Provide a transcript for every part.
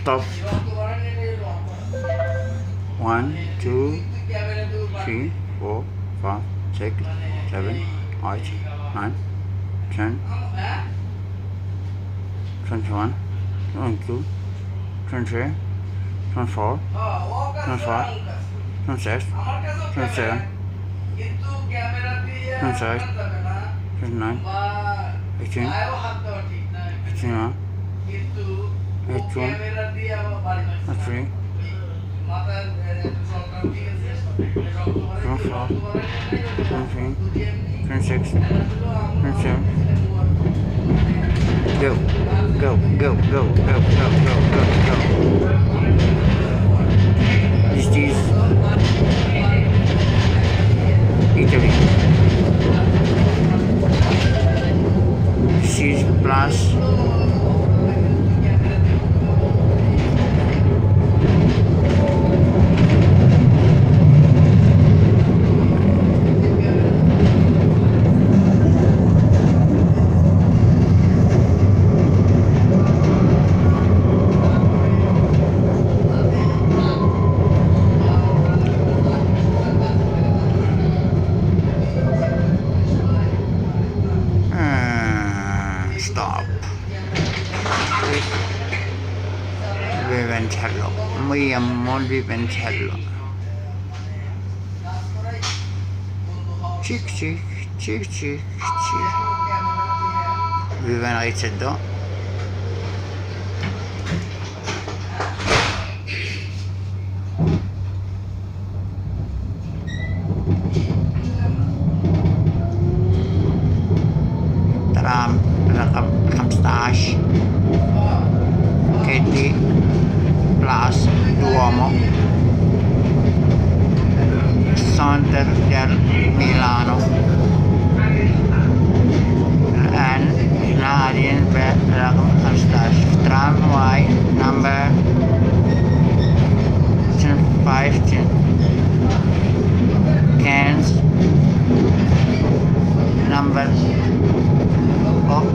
Stop. 1, 2, 3, 4, 5, 6, 7, 8, 9, 10, 21, 22, 23, 24, 25, 26, 27, 28, 29, 18, 81, 82, 83, 24, 25, 26, 27. Go, go, go, go, go, go, go, go, go. This is Italy. This is plus. Stop. Vivencello. Muy amor Vivencello. Chic chic chic chic chic. Viven Rizzeddo. ترام رقم 15 كيدي بلاس دومو سنتر ديال ميلانو. الآن احنا غاديين برقم 15 في ترام واي نمبر 15 number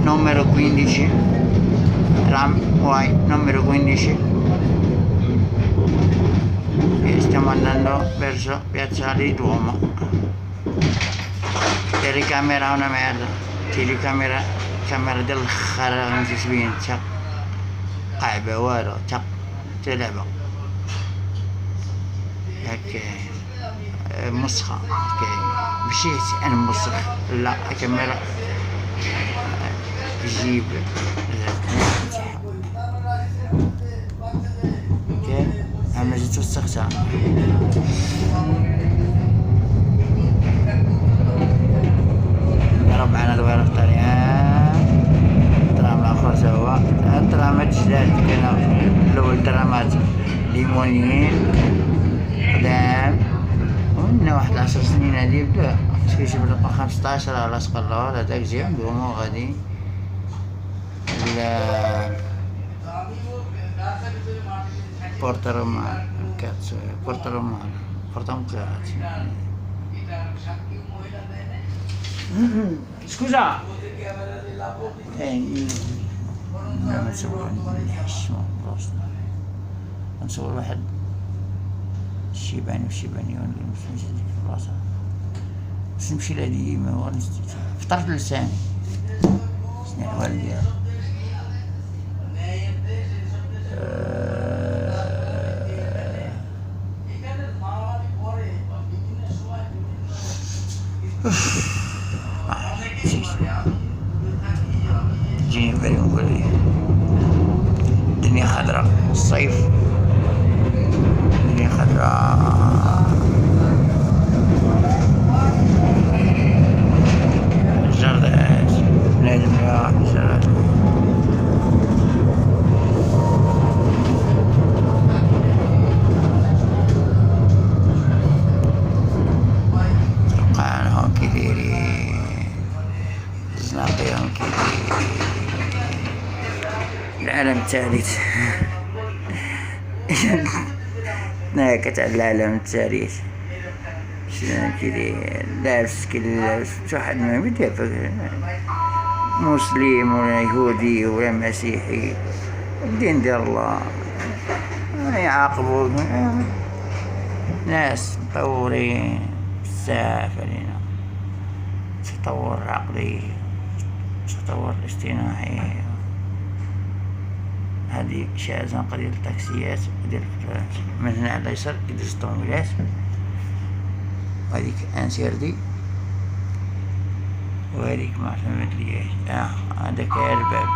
numero 15, tram Y numero 15, e stiamo andando verso Piazzale Duomo. Telecamera una merda, telecamera del خرا انت سبين تشق قاعبة ورا تشق تلعبة هيك مسخة مشيت انا مسخ لا كاميرا جيب اوكي انا جيت وسختها ضرب معنا دويرة الطريقة ترام الاخر سوا الترامات جداد كانوا الاول ترامات ليمونيين قدام ومنا واحد 10 سنين هادي بدا كيجيب رقم 15 على سقلور هذاك جي عندهم غادي Porta Romana, cazzo, Porta Romana, porta un cazzo. Scusa! ما نسوي نحشمه راسنا نسوي واحد شيباني وشيبانيون اللي مش نجي في راسها بس نمشي لها ديما ونستيت فطرت لساني سنين والدي جيني بالي نقول لي الدنيا خضراء الصيف الدنيا خضراء الجردات بنادم يا الجردات توقعناهم كي دايرين زناقيهم كي دايرين العالم الثالث ناكت على العالم الثالث كذا لابس كل لابس واحد ما متفق مسلم ولا يهودي ولا مسيحي الدين ديال الله يعاقبوا ناس مطورين بزاف علينا تطور عقلي تطور اجتماعي. هذه شارع زنقة ديال التاكسيات ديال من هنا على اليسار كيدوز الطوموبيلات وهذيك انسيردي وهذيك ما فهمتلياش هذاك الباب.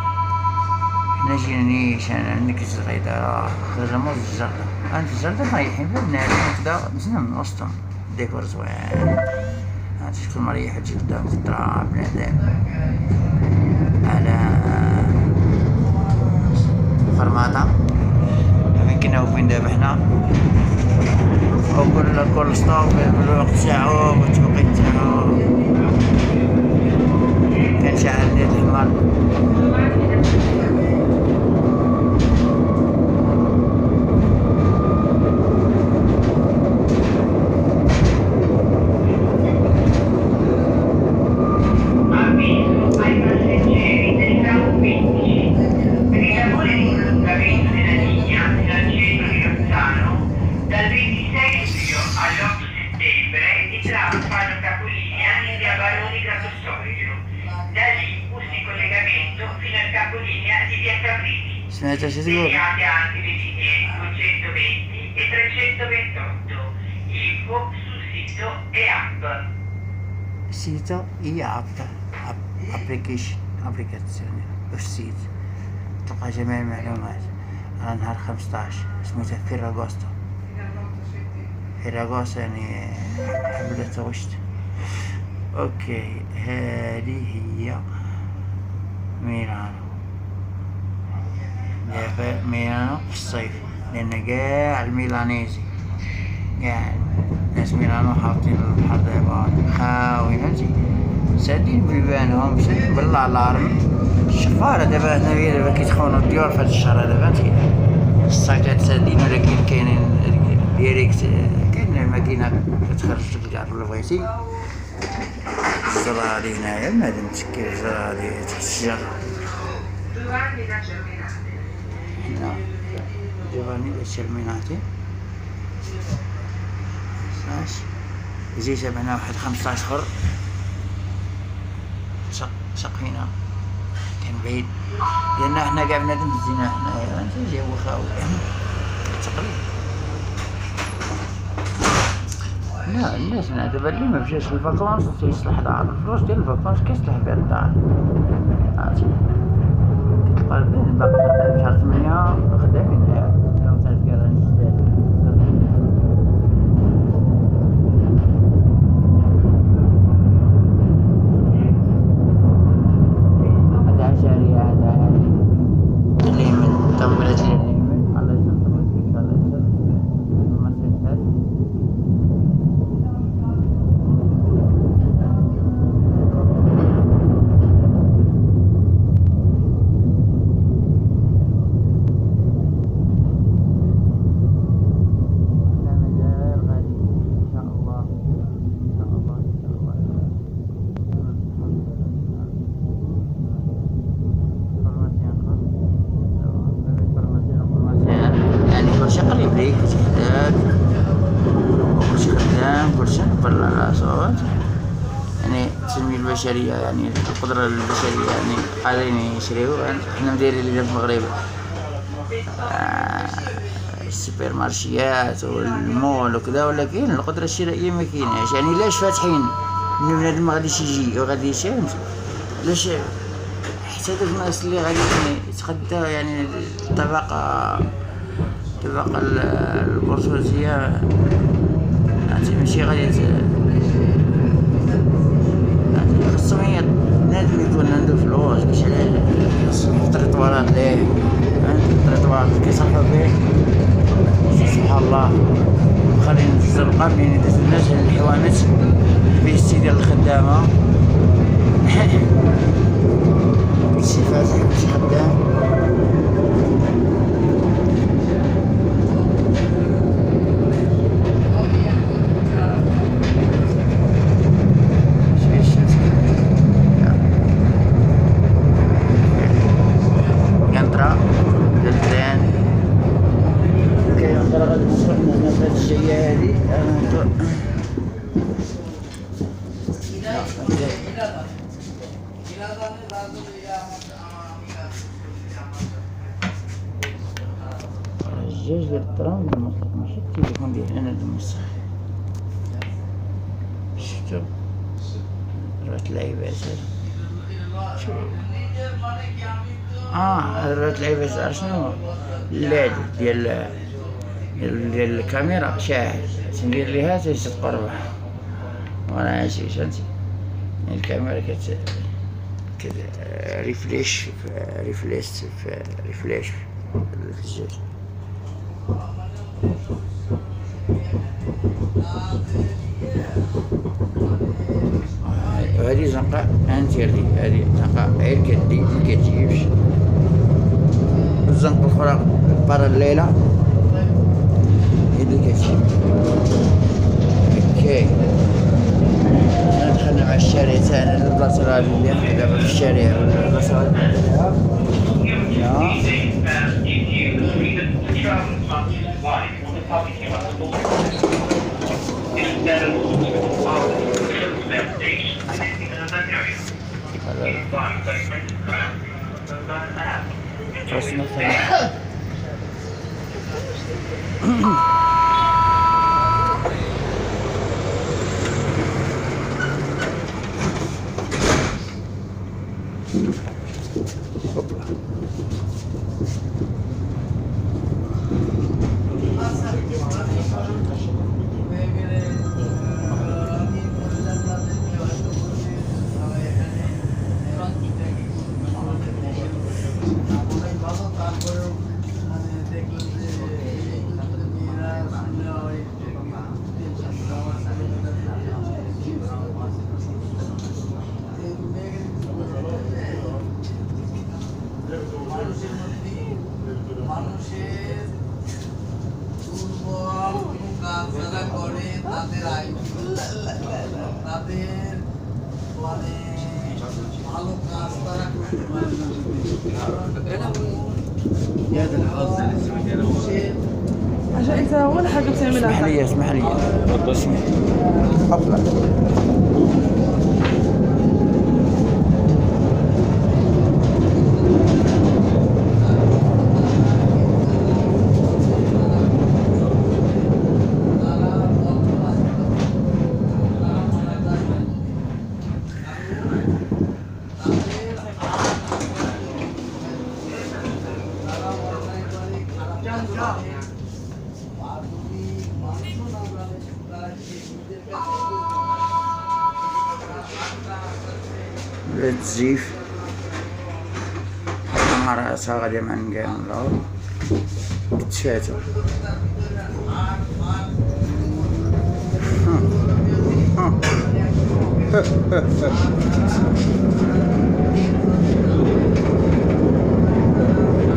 حنا جينا نيشان عندك الزغيدة خرجنا موز الزردة انت الزردة رايحين بنادم كدا مزنا من وسطهم ديكور زوين هاد شكون مريح تجي قدام الترام بنادم على فرماطة فين كنا وفين دابا حنا وكل ستوب بالوقت تاعو والتوقيت تاعو كان شاعل نيت الحمار. سمعت شو تقول؟ anche le linee 220 e 328 info sul sito e app. Sito e app ابليكاسيون والسيت تلقى جميع المعلومات على نهار 15 اسمه فيراغوستا يعني حبلة وشت. اوكي هذه هي ميلانو. ميلانو في الصيف لأن قاع الميلانيزي قاع ناس ميلانو حاطين البحر دابا خاوي فهمتي سادين بيبانهم سادين بالالارم الشفارة دابا هنايا دابا كيتخونو الديور في هاد الشهر هذا فهمتي الساكات سادين ولكن كاينين ديريكت كاين الماكينة كتخرج تلقى اللي بغيتي الزراري هنايا بنادم متشكل الزراري تحت الشجر هنا جواني الشرميناتي 12 يجي تبعنا واحد 15 اخر شق هنا كان بعيد لأن احنا قاع بنادم بزينا حنايا انت جاي خاوي تقريبا. لا الناس هنا دابا اللي ما مشاش للفاكونس تيصلح دار الفلوس ديال الفاكونس كيصلح بها الدار عرفتي قلبين باقي خدام شهر 8 خدامين يوم تعرف كي راني هذا عشرية هذا اللي من طوبلات اللي من الله يسلمك ان شاء الله كلشي قريب ليك كلشي حداك وكلشي خدام كلشي بالله صوت يعني التنمية البشرية يعني القدرة البشرية يعني قادرين يشريو حنا مدايرين اللي في المغرب السوبر مارشيات والمول وكذا ولكن القدرة الشرائية ما كايناش يعني لاش فاتحين بنادم ما غاديش يجي وغادي يشام لاش حتى دوك الناس اللي غادي يتغدى يعني الطبقة البرجوازية يعني ماشي غادي يعني خصهم بنادم يكون عنده فلوس باش التريطوارات ليه التريطوارات كيصلحو به سبحان الله خلينا الزرقاء منين يدوز الناس الحوانت فيه السي ديال الخدامة كلشي فاتح كلشي خدام الزجاج ديال الترام المسخ ماشي التليفون ديالي انا المسخ. شفتو راه العيبات هاد العيبات عرفت شنو الليد ديال الكاميرا شاعل تندير ليها تتقرب وانا عايشي فهمتي الكاميرا ريفليش في الزجاج. هذه زنقة انتيري، هذه زنقة غير كدي مكتجيبش. الزنقة الأخرى برا الليلة هي اللي كتجيب. هكاك دخلنا مع الشارع تاعنا البلاصة غادي اللي نحكي دابا في الشارع البلاصة غادي نحكي عشان انت ولا حاجه بتعملها. اسمح لي تفضل. افضل الزيف مع راسها غادي مع نقام الأرض كتفاتو.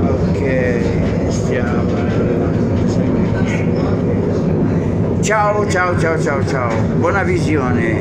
اوكي ciao ciao ciao ciao ciao buona visione.